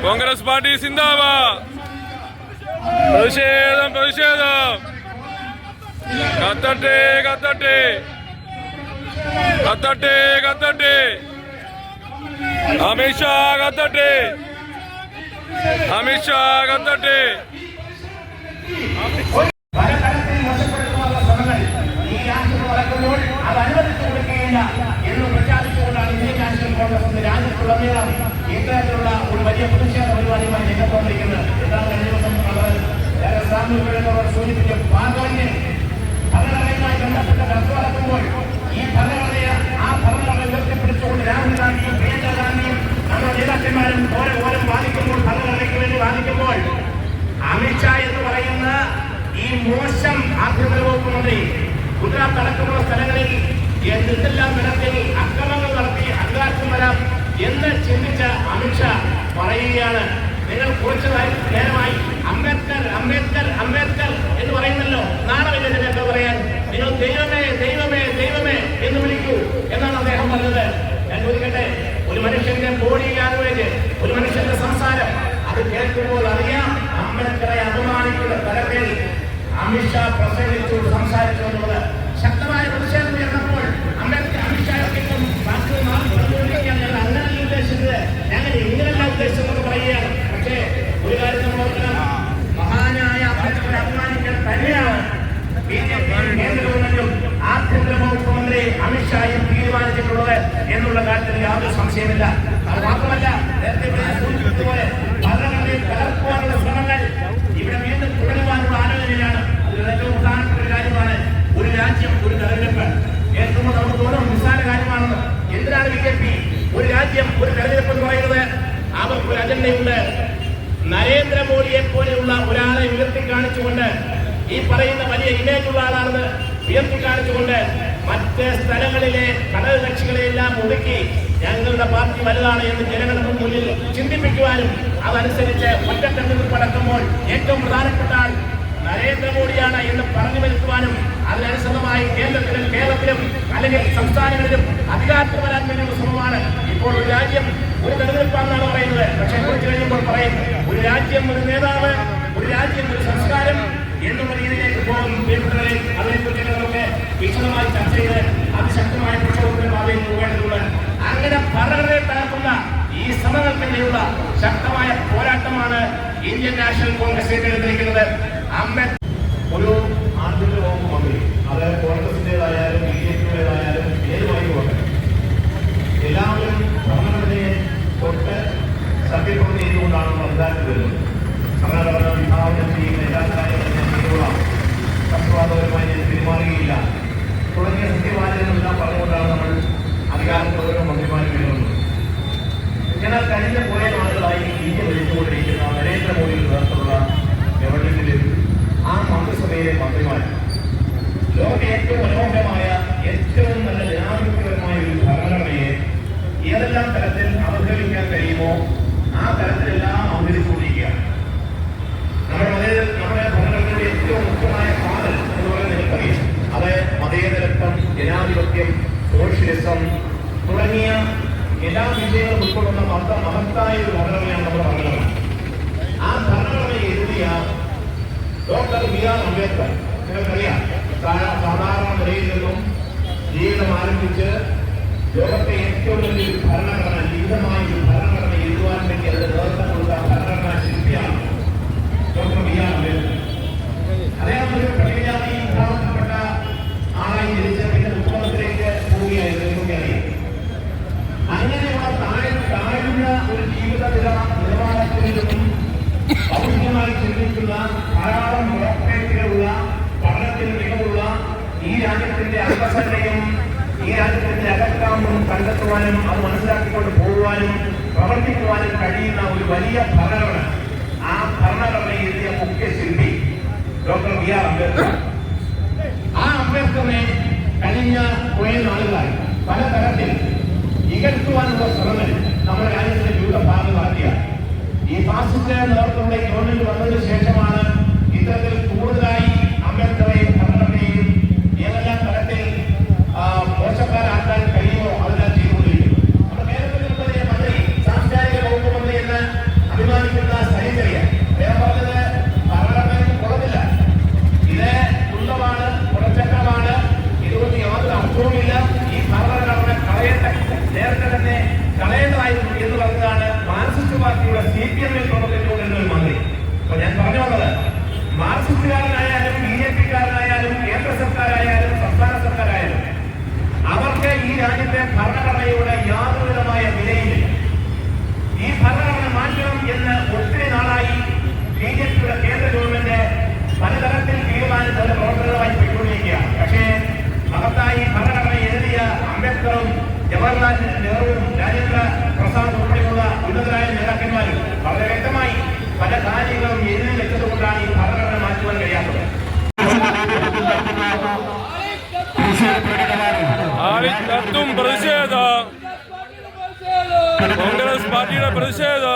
Congress party സിന്ദാബാദ്. പ്രതിഷേധം പ്രതിഷേധം. കത്തട്ടെ കത്തട്ടെ കത്തട്ടെ കത്തട്ടെ. അമിത്ഷാ കത്തട്ടെ. അമിത്ഷാ കത്തട്ടെ. അത് അനുവദിച്ചു കൊടുക്കുകയില്ല എന്ന് പ്രഖ്യാപിച്ചുകൊണ്ടാണ് ഇന്ത്യൻ നാഷണൽ കോൺഗ്രസ് രാജ്യത്തുടനീളം ഇത്തരത്തിലുള്ള ഒരു വലിയ പ്രതിഷേധ പരിപാടിയുമായി രംഗത്തുകൊണ്ടിരിക്കുന്നത്. എന്താണ് കഴിഞ്ഞ ദിവസം സാമൂഹിക സൂചിപ്പിച്ച പാർലമെന്റിൽ ഭരണഘടനയുമായി ബന്ധപ്പെട്ട ചർച്ച നടക്കുമ്പോൾ ഈ ഭരണഘടനയെ ആ ഭരണഘടന ഉയർത്തിപ്പിടിച്ചുകൊണ്ട് രാഹുൽ ഗാന്ധിയും പ്രിയങ്ക ഗാന്ധിയും നമ്മുടെ നേതാക്കന്മാരും ഓരോ വാദിക്കുമ്പോൾ ഭരണഘടനയ്ക്ക് വേണ്ടി വാദിക്കുമ്പോൾ അമിത്ഷാ എന്ന് പറയുന്ന ഈ മോശം ആഭ്യന്തര വകുപ്പ് മന്ത്രി ഗുജറാത്ത് അടക്കമുള്ള സ്ഥലങ്ങളിൽ എന്തെല്ലാം തരത്തിൽ അക്രമങ്ങൾ നടത്തി അംഗാർത്ഥം വരാം എന്ന് ചിന്തിച്ച അമിത്ഷാ പറയുകയാണ്, നിങ്ങൾ കുറച്ചു നേരമായി അംബേദ്കർ അംബേദ്കർ അംബേദ്കർ എന്ന് പറയുന്നല്ലോ, നാണമില്ല നിങ്ങൾക്ക് പറയാൻ. നിങ്ങൾ ദൈവമേ ദൈവമേ ദൈവമേ എന്ന് വിളിക്കൂ എന്നാണ് അദ്ദേഹം പറഞ്ഞത്. ഞാൻ ചോദിക്കട്ടെ, ഒരു മനുഷ്യന്റെ ബോഡി ലാംഗ്വേജ്, ഒരു മനുഷ്യന്റെ സംസാരം, അത് കേൾക്കുമ്പോൾ അറിയാം അംബേദ്കറെ അപമാനിക്കുന്ന തരത്തിൽ അമിത്ഷാ പ്രസംഗിച്ചു സംസാരിച്ചു എന്നുള്ളത്. ശക്തമായ പ്രതിഷേധം ഉയർന്നപ്പോൾ അമിത്ഷായ്ക്കും ബാക്കി പറഞ്ഞുകൊണ്ടിരിക്കാൻ ഞങ്ങൾ അങ്ങനെയല്ല ഉദ്ദേശിച്ചത്, ഞങ്ങൾ ഇങ്ങനെയല്ല ഉദ്ദേശിച്ചെന്ന് പറയുകയാണ്. പക്ഷേ ഒരു കാര്യം നമ്മൾ ഓർക്കണം, മഹാനായ അംബേദ്കറെ അപമാനിക്കാൻ തന്നെയാണ് BJP കേന്ദ്ര ഗവൺമെന്റും ആഭ്യന്തര വകുപ്പ് മന്ത്രി അമിത്ഷായും തീരുമാനിച്ചിട്ടുള്ളത് എന്നുള്ള കാര്യത്തിൽ യാതൊരു സംശയമില്ല. അത് മാത്രമല്ല, നേരത്തെ സൂചിപ്പിച്ചതുപോലെ ഭരണഘടനയിൽ കലർത്തുവാനുള്ള ശ്രമങ്ങൾ ഇവിടെ വീണ്ടും തുടരുവാനുള്ള ആലോചനയാണ്. അതിൽ ഏറ്റവും പ്രധാനപ്പെട്ട ഒരു കാര്യമാണ് ഒരു രാജ്യം ഒരു തെരഞ്ഞെടുപ്പ്. കേൾക്കുമ്പോൾ നമുക്ക് തോന്നും നിസ്സാര കാര്യമാണെന്ന്. എന്തിനാണ് BJP ഒരു രാജ്യം ഒരു തെരഞ്ഞെടുപ്പ് എന്ന് പറയുന്നത്? അവർക്ക് ഒരു അജണ്ടയുണ്ട്. നരേന്ദ്രമോദിയെ പോലെയുള്ള ഒരാളെ ഉയർത്തിക്കാണിച്ചുകൊണ്ട്, ഈ പറയുന്ന വലിയ ഇമേജുള്ള ആളാണെന്ന് ഉയർത്തിക്കാണിച്ചുകൊണ്ട് മറ്റ് സ്ഥലങ്ങളിലെ ഘടകകക്ഷികളെയെല്ലാം ഒതുക്കി ഞങ്ങളുടെ പാർട്ടി വലുതാണ് എന്ന് ജനങ്ങളുടെ മുന്നിൽ ചിന്തിപ്പിക്കുവാനും അതനുസരിച്ച് ഒറ്റ തെരഞ്ഞെടുപ്പ് നടക്കുമ്പോൾ ഏറ്റവും പ്രധാനപ്പെട്ട ആൾ നരേന്ദ്രമോദിയാണ് എന്ന് പറഞ്ഞു വരുത്തുവാനും അതിനനുസൃതമായി കേന്ദ്രത്തിലും കേരളത്തിലും അല്ലെങ്കിൽ സംസ്ഥാനങ്ങളിലും അധികാരത്തിൽ വരാൻ വേണ്ടിയുള്ള ശ്രമമാണ്. ഇപ്പോൾ ഒരു രാജ്യം ഒരു തെരഞ്ഞെടുപ്പാണെന്നാണ് പറയുന്നത്. പക്ഷേ കുറച്ച് കഴിയുമ്പോൾ പറയും ഒരു രാജ്യം ഒരു നേതാവ്, ഒരു രാജ്യം ഒരു സംസ്കാരം എന്നുള്ള രീതിയിലേക്ക് പോകും. അതിനെക്കുറിച്ച് നമുക്ക് വിശദമായി ചർച്ച ചെയ്ത് അതിശക്തമായ പ്രക്ഷോഭത്തിന് ഭാവിയിൽ പോകേണ്ടതുണ്ട്. അങ്ങനെ ഭരണഘടനയെ തകർക്കുന്ന ഈ ശ്രമങ്ങൾക്കെതിരെയുള്ള ശക്തമായ പോരാട്ടമാണ് ഇന്ത്യൻ നാഷണൽ കോൺഗ്രസ് ഏറ്റെടുത്തിരിക്കുന്നത്. ഒരു ആഭ്യന്തര വകുപ്പ് മന്ത്രി, അത് കോൺഗ്രസിന്റേതായാലും BJPയുടേതായാലും ഏതുമായി പോകട്ടെ, എല്ലാവരും ഭരണഘടനയെ തൊട്ട് സത്യപ്രതിജ്ഞ ചെയ്തുകൊണ്ടാണ് അധികാരത്തിൽ വരുന്നത്. ഭരണഘടന വിഭാവനം ചെയ്യുന്ന എല്ലാ കാര്യങ്ങളും ചെയ്തുള്ള പക്ഷപാതപരമായി ഞാൻ പെരുമാറുകയില്ല തുടങ്ങിയ സത്യവാചകങ്ങളെല്ലാം പറഞ്ഞുകൊണ്ടാണ് നമ്മൾ അധികാരത്തിൽ ഓരോ മന്ത്രിമാരും വരുന്നത്. എന്നാൽ കഴിഞ്ഞ കുറേ നാളുകളായി ഇന്ത്യ ഭരിച്ചുകൊണ്ടിരിക്കുന്ന നരേന്ദ്രമോദിയുടെ നേതൃത്വത്തിലുള്ള ഗവൺമെന്റിലും ആ മന്ത്രിസഭയിലെ മന്ത്രിമാർ ലോകത്തെ ഏറ്റവും മനോഹരമായ ഏറ്റവും നല്ല ജനാധിപത്യപരമായ ഒരു ഭരണഘടനയെ ഏതെല്ലാം തരത്തിൽ അവഹേളിക്കാൻ കഴിയുമോ ആ തരത്തിലെല്ലാം അവതരിച്ചുകൊണ്ടിരിക്കുകയാണ്. നമ്മുടെ ഭരണഘടനയുടെ ഏറ്റവും മുഖ്യമായ കാതൽ എന്ന് പറയുന്നത് നിങ്ങൾക്കറിയാം. അത് മതേതരത്വം, ജനാധിപത്യം, സോഷ്യലിസം തുടങ്ങിയ എല്ലാ വിഷയങ്ങളും ഉൾക്കൊള്ളുന്ന മഹത്തായ ഒരു ഭരണഘടനയാണ് നമ്മുടെ ഭരണഘടന. ആ ഭരണഘടന എഴുതിയ ഡോക്ടർ BR അംബേദ്കർ, നിങ്ങൾക്കറിയാം, സാധാരണ നിലയിൽ നിന്നും ജീവിതം ആരംഭിച്ച് ലോകത്തെ ഏറ്റവും വലിയൊരു ഭരണഘടന, ലിഖിതമായ ഒരു ഭരണഘടന എഴുതുവാൻ വേണ്ടി അതിന്റെ നേതൃത്വം കൊടുത്ത ഭരണഘടനാ ശില്പിയാണ് ഡോക്ടർ BR അംബേദ്കർ. അദ്ദേഹം ഒരു പട്ടികജാതി വിഭാഗത്തിൽപ്പെട്ട ആളായി ജനിച്ച് പിന്നെ മുഖ്യമന്ത്രിയിലേക്ക് പോവുകയായിരുന്നു. അറിയാം, അങ്ങനെയുള്ള താഴ്ന്ന ഒരു ജീവിത നിലവാരത്തിൽ നിന്നും ഔദ്യോഗികമായി ചിന്തിക്കുന്ന ധാരാളം ഡോക്ടറേറ്റുകളുള്ള, പഠനത്തിൽ മികവുള്ള, ഈ രാജ്യത്തിന്റെ അന്തസ്സതയും ഈ രാജ്യത്തിന്റെ അകക്കാമ്പും കണ്ടെത്തുവാനും അത് മനസ്സിലാക്കിക്കൊണ്ട് പോകുവാനും പ്രവർത്തിക്കുവാനും കഴിയുന്ന ഒരു വലിയ ഭരണഘടന, ആ ഭരണഘടന എഴുതിയ മുഖ്യ ശില്പി ഡോക്ടർ BR അംബേദ്കർ. ആ അംബേദ്കറിനെ കഴിഞ്ഞ കുറേ നാളുകളായി പലതരത്തിൽ ഇകഴ്ത്തുവാനുള്ള ശ്രമങ്ങൾ നമ്മുടെ രാജ്യത്തിന്റെ വിവിധ ഭാഗങ്ങൾ നടത്തിയ ഈ ഫാസിസ്റ്റ് നേതൃത്വത്തിലുള്ള ഗവൺമെന്റ് വന്നതിന് ശേഷമാണ് ഇത്തരത്തിൽ കൂടുതലായി അംബേദ്കറെയും ഭരണഘടനയെയും ഏതെല്ലാം തരത്തിൽ മോശക്കാരാക്കാൻ കഴിയുമോ അതെല്ലാം ചെയ്തുകൊണ്ടിരിക്കുന്നു. നമ്മുടെ കേരളത്തിലുള്ള മന്ത്രി നന്നായിരുന്നു എന്ന് പറഞ്ഞതാണ് മാർക്സിസ്റ്റ് പാർട്ടിയുടെ CPM-ൽ പ്രവർത്തിച്ചുകൊണ്ടിരുന്ന ഒരു മന്ത്രി. അപ്പൊ ഞാൻ പറഞ്ഞു വന്നത്, മാർക്സിസ്റ്റുകാരനായാലും BJP-കാരനായാലും കേന്ദ്ര സർക്കാരായാലും സംസ്ഥാന സർക്കാരായാലും അവർക്ക് ഈ രാജ്യത്തെ ഭരണഘടനയുടെ യാതൊരുവിധമായ വിലയില്ല. ഈ ഭരണഘടന മാറ്റണം എന്ന് ഒത്തിരി നാളായി BJP-യുടെ കേന്ദ്ര ഗവൺമെന്റ് പലതരത്തിൽ തീരുമാനിച്ച് അതിന്റെ പ്രവർത്തനവുമായി പോയിക്കൊണ്ടിരിക്കുകയാണ്. പക്ഷേ മഹത്തായി ഭരണഘടന എഴുതിയ അംബേദ്കറും ജവഹർലാൽ നെഹ്റുവും രാജേന്ദ്ര പ്രസാദ് ഉൾപ്പെടെയുള്ള ഉന്നതരായ നേതാക്കന്മാരും വളരെ വ്യക്തമായി പല കാര്യങ്ങളും എഴുതി വെച്ചതുകൊണ്ടാണ് ഈ ഭരണഘടന മാറ്റുവാൻ കഴിയാത്തത്. ആളിക്കത്തും പ്രതിഷേധം, കോൺഗ്രസ് പാർട്ടിയുടെ പ്രതിഷേധം.